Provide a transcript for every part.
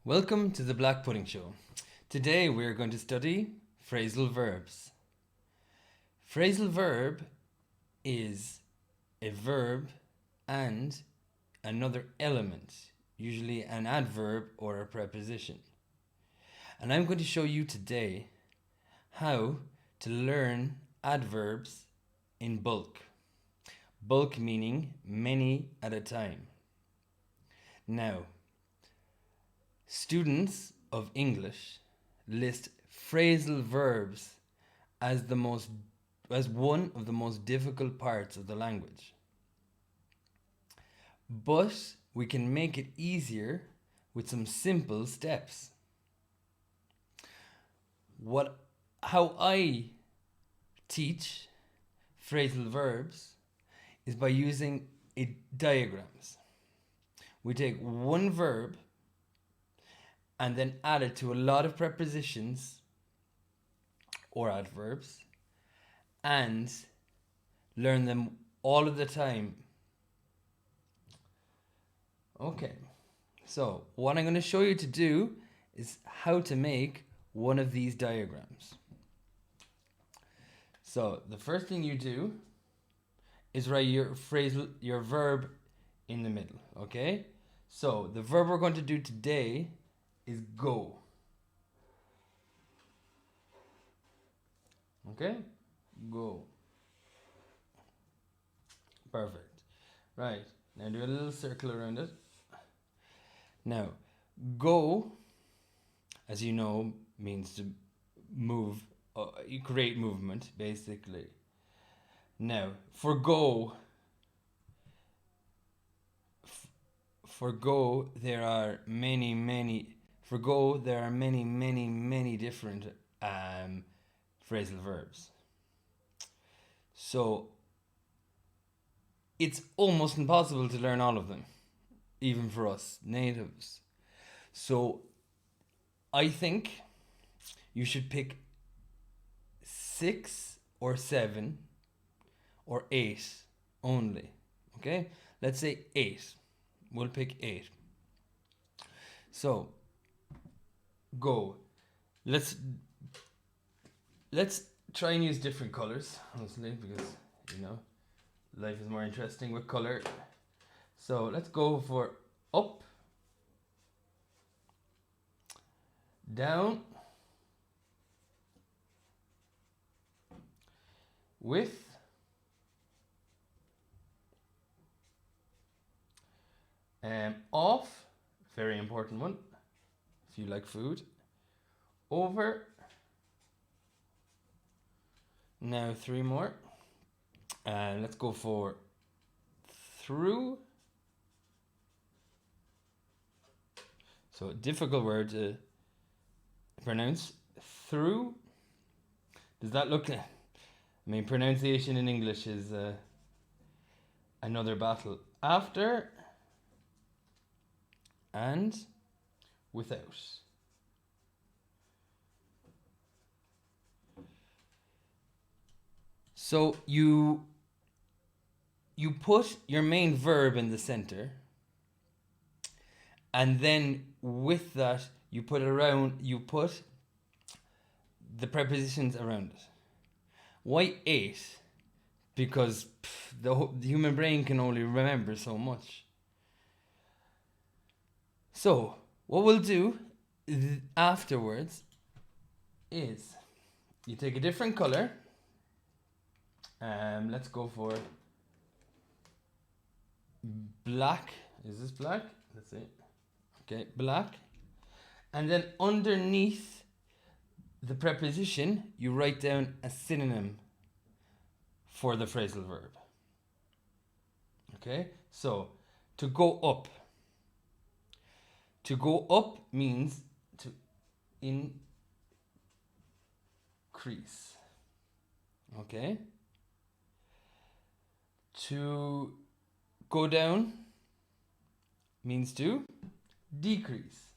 Welcome to the Black Pudding Show. Today we are going to study phrasal verbs. Phrasal verb is a verb and another element, usually an adverb or a preposition. And I'm going to show you today how to learn adverbs in bulk. Bulk meaning many at a time. Now, students of English list phrasal verbs as one of the most difficult parts of the language. But we can make it easier with some simple steps. How I teach phrasal verbs is by using diagrams. We take one verb and then add it to a lot of prepositions or adverbs and learn them all of the time. Okay, so what I'm going to show you to do is how to make one of these diagrams. So the first thing you do is write your verb in the middle, okay? So the verb we're going to do today is go. Okay? Go. Perfect. Right. Now do a little circle around it. Now, go, as you know, means to move, you create movement, basically. Now, for go, there are many different phrasal verbs. So it's almost impossible to learn all of them, even for us natives. So I think you should pick 6 or 7 or 8 only. Okay? Let's say 8. We'll pick 8. So go. Let's try and use different colors, honestly, because life is more interesting with color. So let's go for up, down, with, off, very important one if you like food, over. Now 3 more. Let's go for through. So difficult word to pronounce. Through. Does that look? I mean, pronunciation in English is another battle. After and without. So you put your main verb in the center, and then with that you put the prepositions around it. Why 8? Because the human brain can only remember so much. So what we'll do afterwards is you take a different color. Let's go for black. Is this black? That's it. Okay, black. And then underneath the preposition, you write down a synonym for the phrasal verb. Okay, so to go up. To go up means to increase. Okay? To go down means to decrease.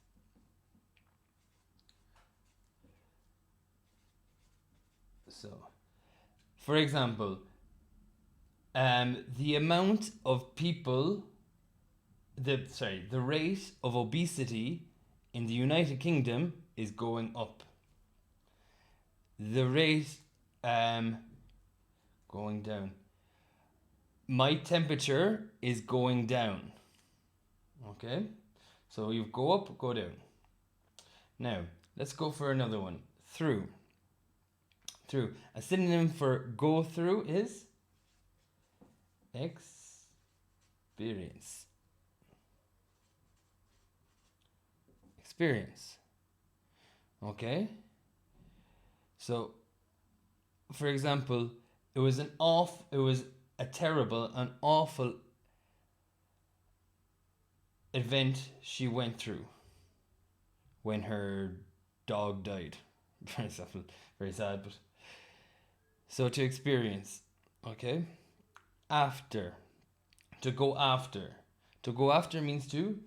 So, for example, the amount of people, the rate of obesity in the United Kingdom is going up. The rate going down. My temperature is going down. Okay? So you go up, go down. Now, let's go for another one. Through. Through. A synonym for go through is experience. Experience. Okay? So, for example, it was an awful event she went through when her dog died. Very simple, very sad, but so to experience, okay? After, to go after. To go after means to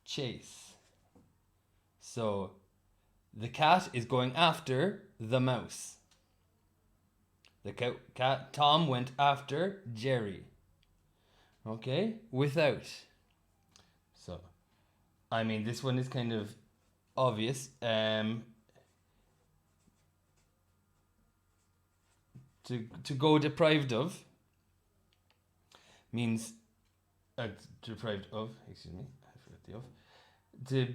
chase. So the cat is going after the mouse. The cat Tom went after Jerry. Okay? Without. So, I mean, this one is kind of obvious. To go deprived of means deprived of. Excuse me, I forgot the of.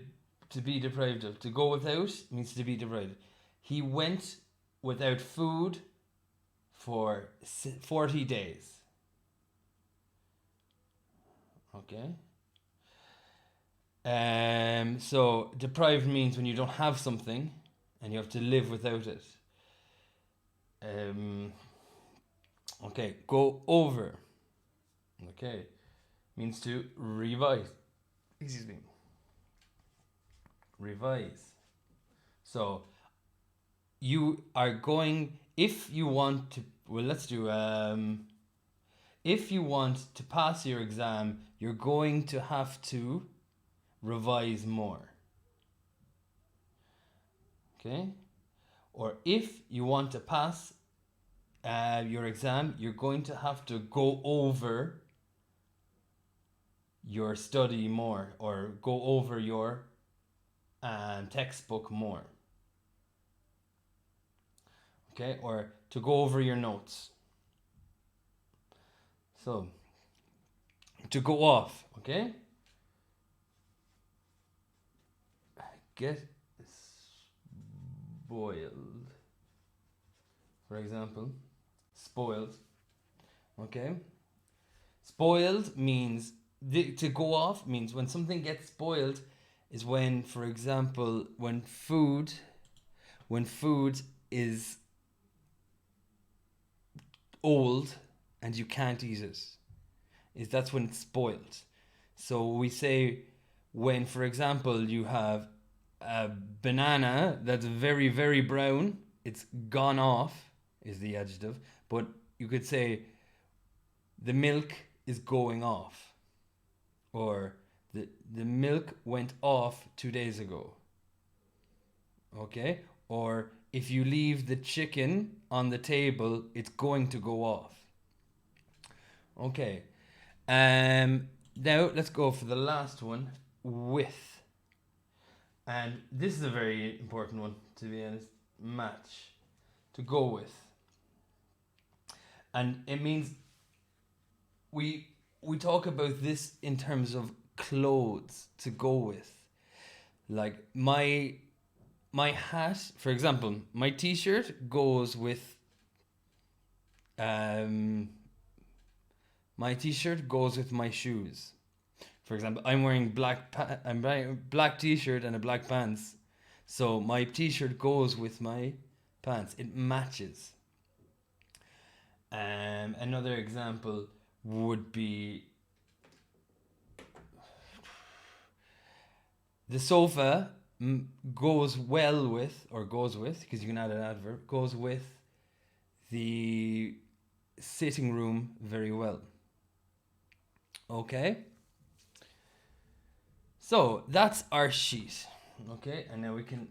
To be deprived of. To go without means to be deprived. He went without food for 40 days. Okay. So deprived means when you don't have something and you have to live without it. Okay, go over. Okay, means to revise. Excuse me. Revise. So you are going, if you want to, well, let's do, if you want to pass your exam, you're going to have to revise more. Okay? Or if you want to pass your exam, you're going to have to go over your study more or go over your textbook more. Okay? Or to go over your notes. So, to go off, okay? Get spoiled. For example, spoiled. Okay? Spoiled means to go off means when something gets spoiled is when, for example, when food is old and you can't eat it. That's when it's spoiled. So we say when, for example, you have a banana that's very, very brown, it's gone off, is the adjective. But you could say the milk is going off. Or the milk went off 2 days ago. Okay? Or if you leave the chicken on the table, it's going to go off. Okay. Now let's go for the last one, with. And this is a very important one, to be honest. Match. To go with. And it means we talk about this in terms of clothes to go with. Like my hat, for example, my t-shirt goes with my t-shirt goes with my shoes. For example, I'm wearing black t-shirt and a black pants. So my t-shirt goes with my pants. It matches. Another example would be the sofa goes well with, or goes with, because you can add an adverb, goes with the sitting room very well. Okay? So that's our sheet. Okay, and now we can,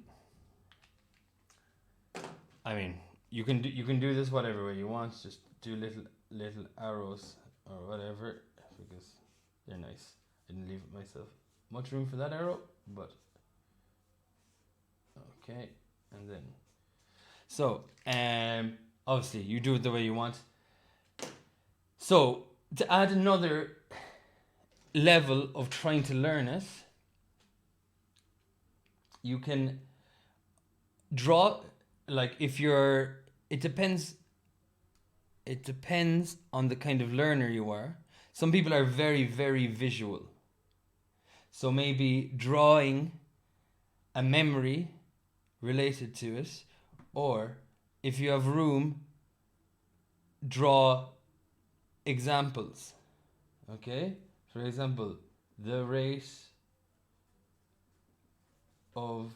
I mean, you can do this whatever way you want. Just do little arrows or whatever, because they're nice. I didn't leave myself much room for that arrow, but Okay, and then so obviously you do it the way you want. So to add another level of trying to learn it, you can draw, like, if you're, it depends on the kind of learner you are. Some people are very, very visual. So maybe drawing a memory related to it, or if you have room, draw examples. Okay? For example, the rate of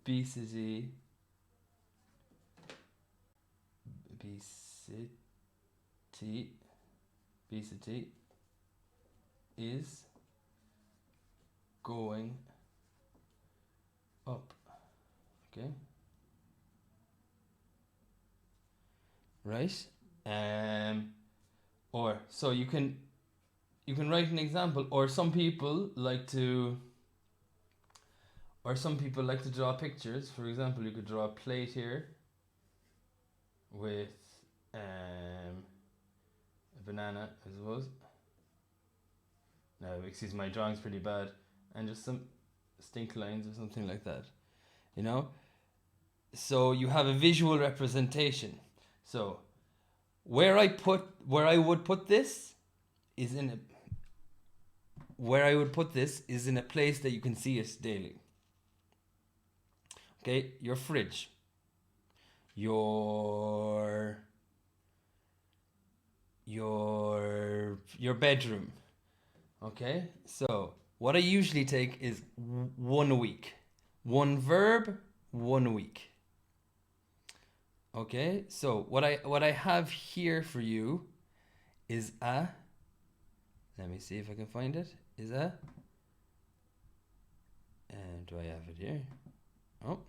obesity obesity is going up. Okay, right? Or so you can write an example, or some people like to draw pictures. For example, you could draw a plate here with a banana, I suppose. No, excuse my drawing's pretty bad, and just some stink lines or something like that, you know. So you have a visual representation. So where I would put this is in a place that you can see it daily. Okay, your fridge, your bedroom. Okay, so what I usually take is 1 week, one verb, 1 week. Okay, so what I have here for you is a. Let me see if I can find it. Is a. And do I have it here? Oh.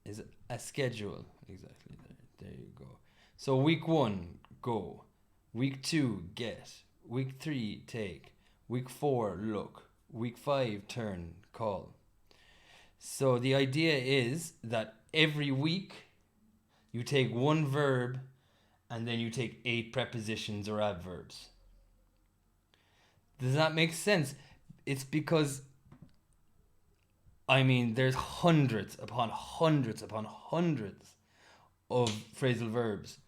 Is a schedule. Exactly. There you go. So week 1, go. Week 2, get. Week 3, take. Week 4, look. Week 5, turn, call. So the idea is that every week you take one verb and then you take 8 prepositions or adverbs. Does that make sense? It's because, I mean, there's hundreds upon hundreds upon hundreds of phrasal verbs,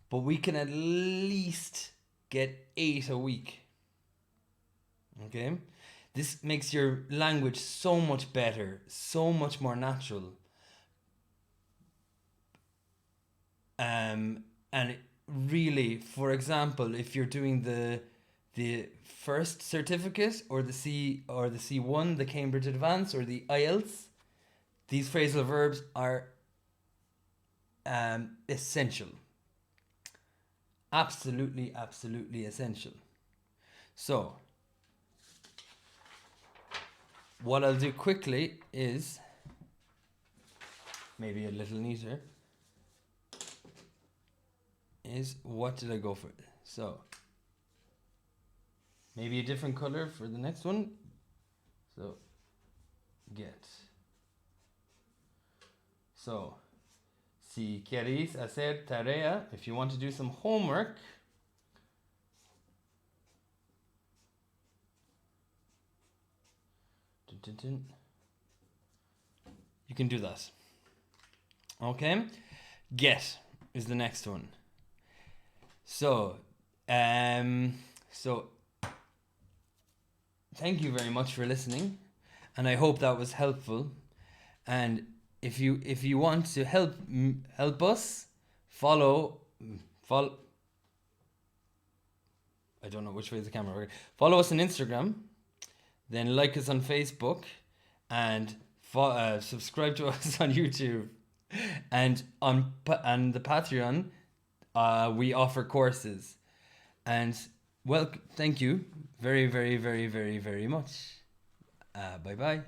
but we can at least get 8 a week. Okay? This makes your language so much better, so much more natural. And really, for example, if you're doing the first certificate or the C1, the Cambridge Advanced, or the IELTS, these phrasal verbs are essential. Absolutely, absolutely essential. So what I'll do quickly is maybe a little neater. Is what did I go for? So maybe a different color for the next one. So get. So si quieres hacer tarea, if you want to do some homework, you can do that. Okay? Get is the next one. So thank you very much for listening, and I hope that was helpful. And if you want to help us, follow. I don't know which way is the camera. Follow us on Instagram, then like us on Facebook, and subscribe to us on YouTube, and on the Patreon. We offer courses, and well, thank you very, very, very, very, very much. Bye bye.